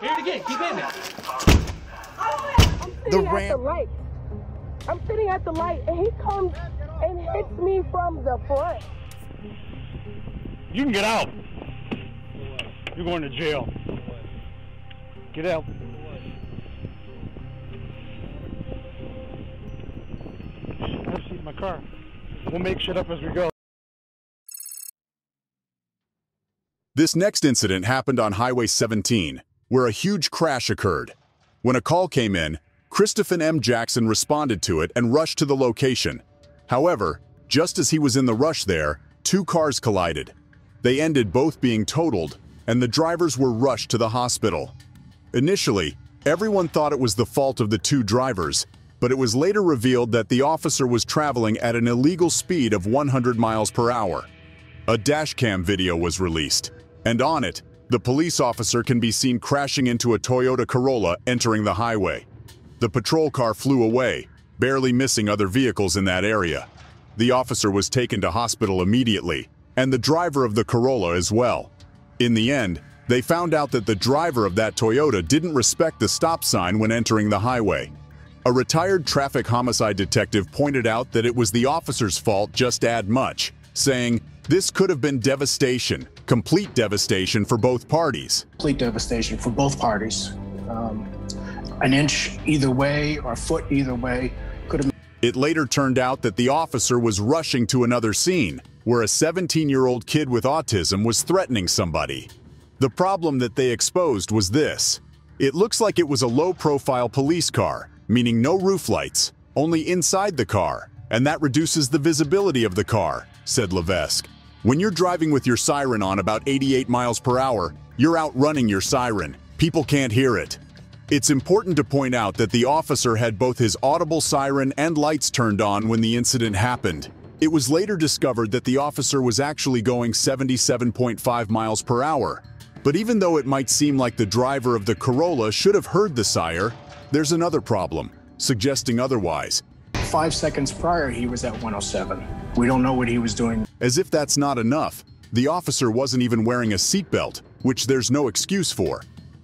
Hit it again. Keep hitting it. I'm sitting at the light. I'm sitting at the light, and he comes and hits me from the front. You can get out. You're going to jail. Get out. Have a seat in my car. We'll make shit up as we go. This next incident happened on Highway 17, where a huge crash occurred. When a call came in, Christopher M. Jackson responded to it and rushed to the location. However, just as he was in the rush there, two cars collided. They ended both being totaled, and the drivers were rushed to the hospital. Initially, everyone thought it was the fault of the two drivers, but it was later revealed that the officer was traveling at an illegal speed of 100 miles per hour. A dashcam video was released, and on it, the police officer can be seen crashing into a Toyota Corolla entering the highway. The patrol car flew away, barely missing other vehicles in that area. The officer was taken to hospital immediately, and the driver of the Corolla as well. In the end, they found out that the driver of that Toyota didn't respect the stop sign when entering the highway. A retired traffic homicide detective pointed out that it was the officer's fault just add much, saying, "This could have been devastation, complete devastation for both parties." Complete devastation for both parties. An inch either way or a foot either way could have... It later turned out that the officer was rushing to another scene, where a 17-year-old kid with autism was threatening somebody. The problem that they exposed was this. It looks like it was a low-profile police car, meaning no roof lights, only inside the car, and that reduces the visibility of the car, said Levesque. When you're driving with your siren on about 88 miles per hour, you're outrunning your siren. People can't hear it. It's important to point out that the officer had both his audible siren and lights turned on when the incident happened. It was later discovered that the officer was actually going 77.5 miles per hour. But even though it might seem like the driver of the Corolla should have heard the siren, there's another problem, suggesting otherwise. 5 seconds prior, he was at 107. We don't know what he was doing. As if that's not enough, the officer wasn't even wearing a seatbelt, which there's no excuse for.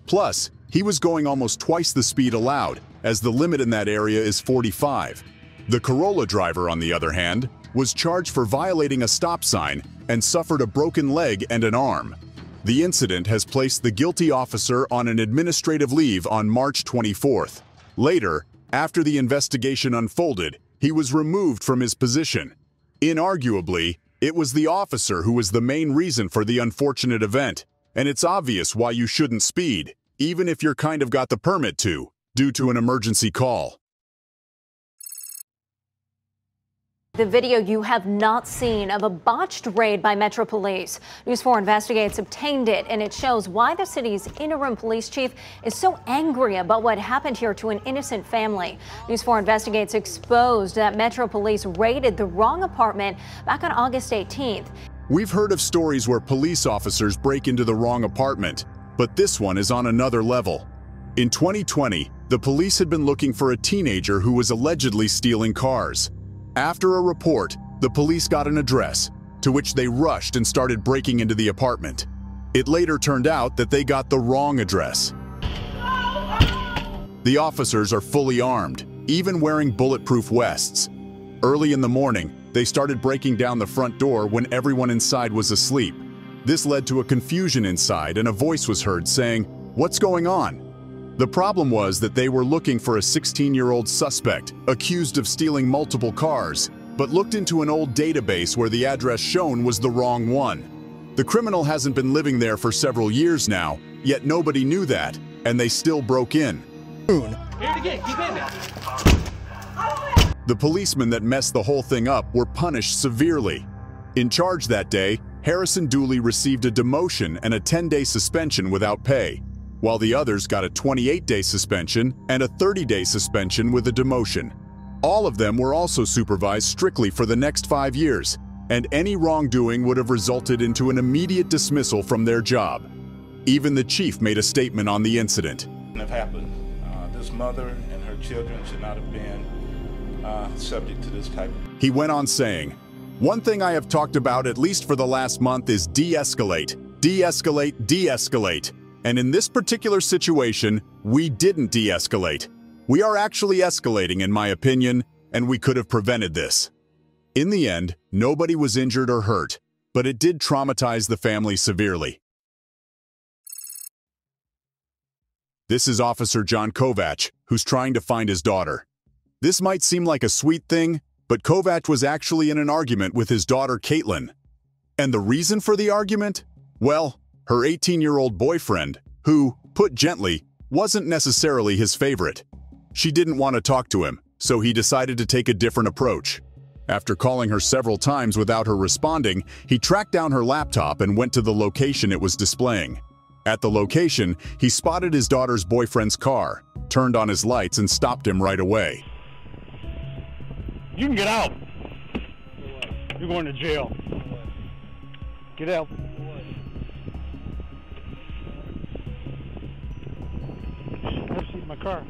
Plus, he was going almost twice the speed allowed, as the limit in that area is 45. The Corolla driver, on the other hand, was charged for violating a stop sign and suffered a broken leg and an arm. The incident has placed the guilty officer on an administrative leave on March 24th. Later, after the investigation unfolded, he was removed from his position. Inarguably, it was the officer who was the main reason for the unfortunate event, and it's obvious why you shouldn't speed, even if you're kind of got the permit to, due to an emergency call. The video you have not seen of a botched raid by Metro Police. News 4 Investigates obtained it, and it shows why the city's interim police chief is so angry about what happened here to an innocent family. News 4 Investigates exposed that Metro Police raided the wrong apartment back on August 18th. We've heard of stories where police officers break into the wrong apartment, but this one is on another level. In 2020, the police had been looking for a teenager who was allegedly stealing cars. After a report, the police got an address, to which they rushed and started breaking into the apartment. It later turned out that they got the wrong address. The officers are fully armed, even wearing bulletproof vests. Early in the morning, they started breaking down the front door when everyone inside was asleep. This led to a confusion inside, and a voice was heard saying, "What's going on?" The problem was that they were looking for a 16-year-old suspect accused of stealing multiple cars, but looked into an old database where the address shown was the wrong one. The criminal hasn't been living there for several years now, yet nobody knew that, and they still broke in. Hit it again. Keep hitting it. The policemen that messed the whole thing up were punished severely. In charge that day, Harrison Dooley received a demotion and a 10-day suspension without pay, while the others got a 28-day suspension and a 30-day suspension with a demotion. All of them were also supervised strictly for the next 5 years, and any wrongdoing would have resulted into an immediate dismissal from their job. Even the chief made a statement on the incident. Have happened. This mother and her children should not have been subject to this type of... He went on saying, "One thing I have talked about at least for the last month is de-escalate, de-escalate, de-escalate. And in this particular situation, we didn't de-escalate. We are actually escalating, in my opinion, and we could have prevented this. In the end, nobody was injured or hurt, but it did traumatize the family severely. This is Officer John Kovach, who's trying to find his daughter. This might seem like a sweet thing, but Kovach was actually in an argument with his daughter Caitlin. And the reason for the argument? Well, her 18-year-old boyfriend, who, put gently, wasn't necessarily his favorite. She didn't want to talk to him, so he decided to take a different approach. After calling her several times without her responding, he tracked down her laptop and went to the location it was displaying. At the location, he spotted his daughter's boyfriend's car, turned on his lights, and stopped him right away. You can get out. You're going to jail. Get out. Have a seat in my car.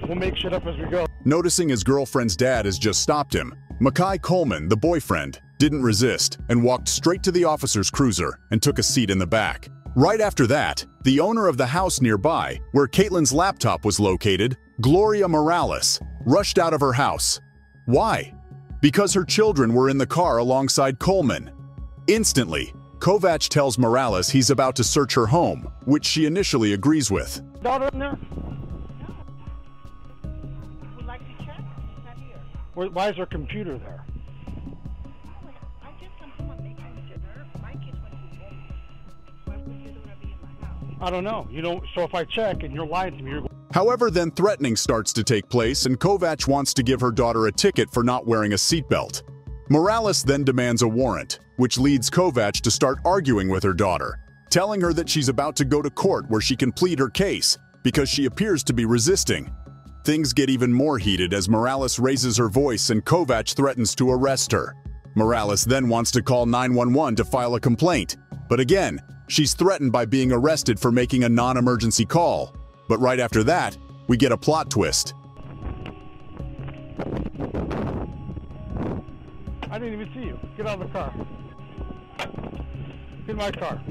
We'll make shit up as we go. Noticing his girlfriend's dad has just stopped him, Mackay Coleman, the boyfriend, didn't resist and walked straight to the officer's cruiser and took a seat in the back. Right after that, the owner of the house nearby, where Caitlin's laptop was located, Gloria Morales, rushed out of her house. Why? Because her children were in the car alongside Coleman. Instantly, Kovach tells Morales he's about to search her home, which she initially agrees with. Daughter in there? Would like to check? She's not here. Why is her computer there? I just come home and make dinner. My kids went to home. Why would you want to be in my house? I don't know. So if I check and you're lying to me, However, then threatening starts to take place and Kovach wants to give her daughter a ticket for not wearing a seatbelt. Morales then demands a warrant, which leads Kovach to start arguing with her daughter, telling her that she's about to go to court where she can plead her case because she appears to be resisting. Things get even more heated as Morales raises her voice and Kovach threatens to arrest her. Morales then wants to call 911 to file a complaint, but again, she's threatened by being arrested for making a non-emergency call. But right after that, we get a plot twist. I didn't even see you. Get out of the car. Get in my car.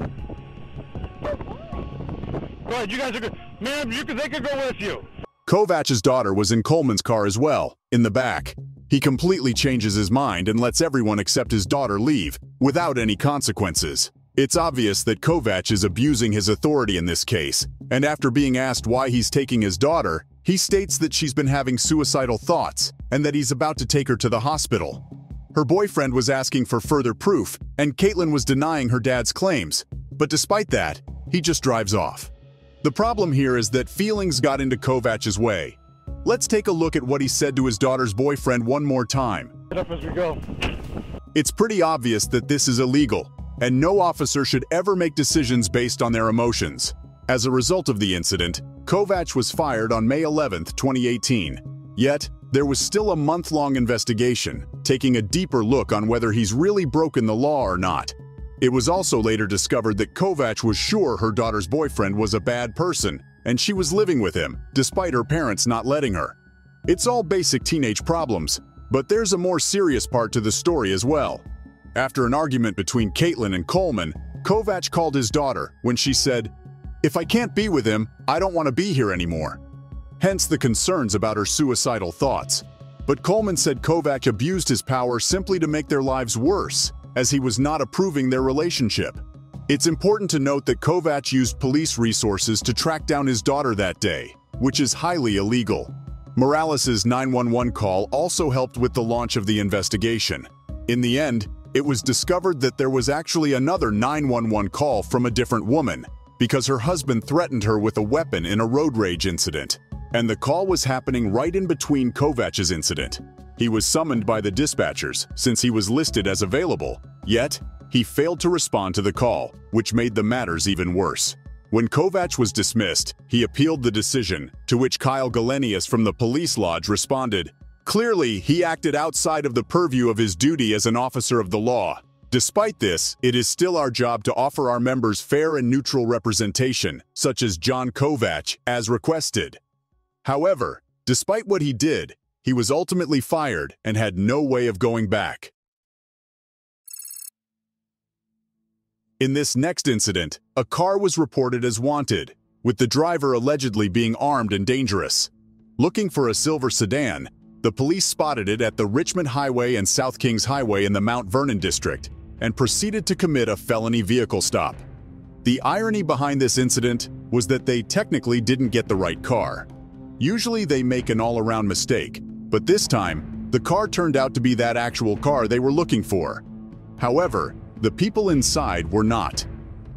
Go ahead, you guys are good. Ma'am, they could go with you. Kovach's daughter was in Coleman's car as well, in the back. He completely changes his mind and lets everyone except his daughter leave, without any consequences. It's obvious that Kovach is abusing his authority in this case, and after being asked why he's taking his daughter, he states that she's been having suicidal thoughts and that he's about to take her to the hospital. Her boyfriend was asking for further proof, and Caitlin was denying her dad's claims, but despite that, he just drives off. The problem here is that feelings got into Kovach's way. Let's take a look at what he said to his daughter's boyfriend one more time. Get up as we go. It's pretty obvious that this is illegal, and no officer should ever make decisions based on their emotions. As a result of the incident, Kovach was fired on May 11, 2018. Yet, there was still a month-long investigation, taking a deeper look on whether he's really broken the law or not. It was also later discovered that Kovach was sure her daughter's boyfriend was a bad person, and she was living with him, despite her parents not letting her. It's all basic teenage problems, but there's a more serious part to the story as well. After an argument between Caitlin and Coleman, Kovach called his daughter when she said, "If I can't be with him, I don't want to be here anymore." Hence the concerns about her suicidal thoughts. But Coleman said Kovach abused his power simply to make their lives worse, as he was not approving their relationship. It's important to note that Kovach used police resources to track down his daughter that day, which is highly illegal. Morales' 911 call also helped with the launch of the investigation. In the end, it was discovered that there was actually another 911 call from a different woman, because her husband threatened her with a weapon in a road rage incident. And the call was happening right in between Kovach's incident. He was summoned by the dispatchers since he was listed as available, yet he failed to respond to the call, which made the matters even worse. When Kovach was dismissed, he appealed the decision, to which Kyle Galenius from the police lodge responded, "Clearly, he acted outside of the purview of his duty as an officer of the law. Despite this, it is still our job to offer our members fair and neutral representation, such as John Kovach, as requested." However, despite what he did, he was ultimately fired and had no way of going back. In this next incident, a car was reported as wanted, with the driver allegedly being armed and dangerous. Looking for a silver sedan, the police spotted it at the Richmond Highway and South Kings Highway in the Mount Vernon district and proceeded to commit a felony vehicle stop. The irony behind this incident was that they technically didn't get the right car. Usually they make an all-around mistake, but this time, the car turned out to be that actual car they were looking for. However, the people inside were not.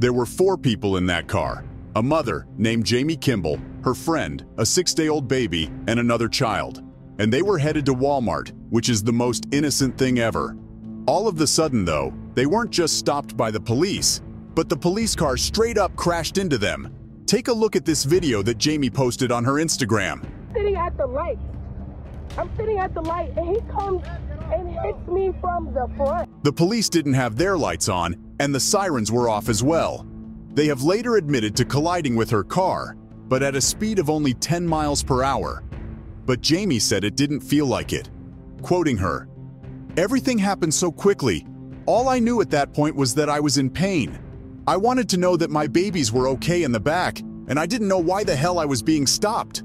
There were 4 people in that car: a mother named Jamie Kimball, her friend, a 6-day-old baby, and another child. And they were headed to Walmart, which is the most innocent thing ever. All of a sudden, though, they weren't just stopped by the police, but the police car straight up crashed into them. Take a look at this video that Jamie posted on her Instagram. Sitting at the light. I'm sitting at the light and he comes and hits me from the front. The police didn't have their lights on, and the sirens were off as well. They have later admitted to colliding with her car, but at a speed of only 10 miles per hour. But Jamie said it didn't feel like it. Quoting her, "Everything happened so quickly. All I knew at that point was that I was in pain. I wanted to know that my babies were okay in the back, and I didn't know why the hell I was being stopped."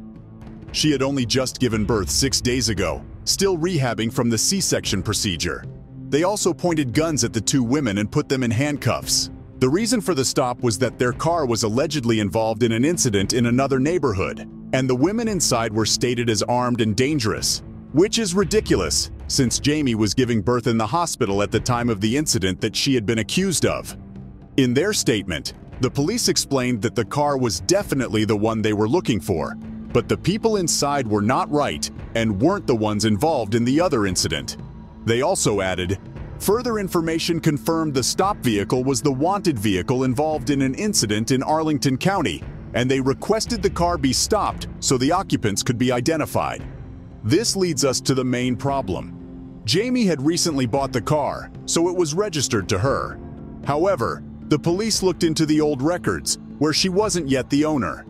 She had only just given birth 6 days ago, still rehabbing from the C-section procedure. They also pointed guns at the 2 women and put them in handcuffs. The reason for the stop was that their car was allegedly involved in an incident in another neighborhood, and the women inside were stated as armed and dangerous, which is ridiculous, since Jamie was giving birth in the hospital at the time of the incident that she had been accused of. In their statement, the police explained that the car was definitely the one they were looking for, but the people inside were not right and weren't the ones involved in the other incident. They also added, further information confirmed the stop vehicle was the wanted vehicle involved in an incident in Arlington County, and they requested the car be stopped so the occupants could be identified. This leads us to the main problem. Jamie had recently bought the car, so it was registered to her. However, the police looked into the old records, where she wasn't yet the owner.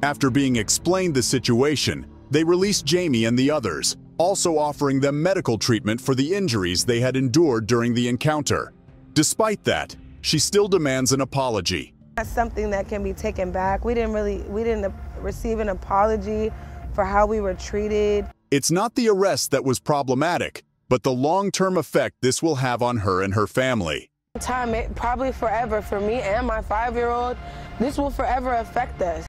After being explained the situation, they released Jamie and the others, also offering them medical treatment for the injuries they had endured during the encounter. Despite that, she still demands an apology. That's something that can be taken back. We didn't receive an apology for how we were treated. It's not the arrest that was problematic, but the long-term effect this will have on her and her family. Probably forever for me and my 5-year-old. This will forever affect us.